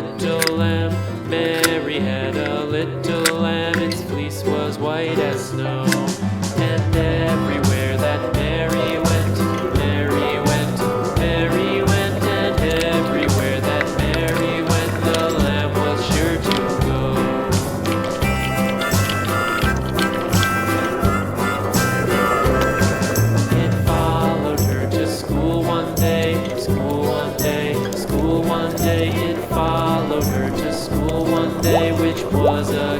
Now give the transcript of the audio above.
little lamb. Mary had a little lamb, its fleece was white as snow. And everywhere that Mary went, Mary went, Mary went, and everywhere that Mary went, the lamb was sure to go. It followed her to school one day, school one day, school one day. It followed her to school one day, which was a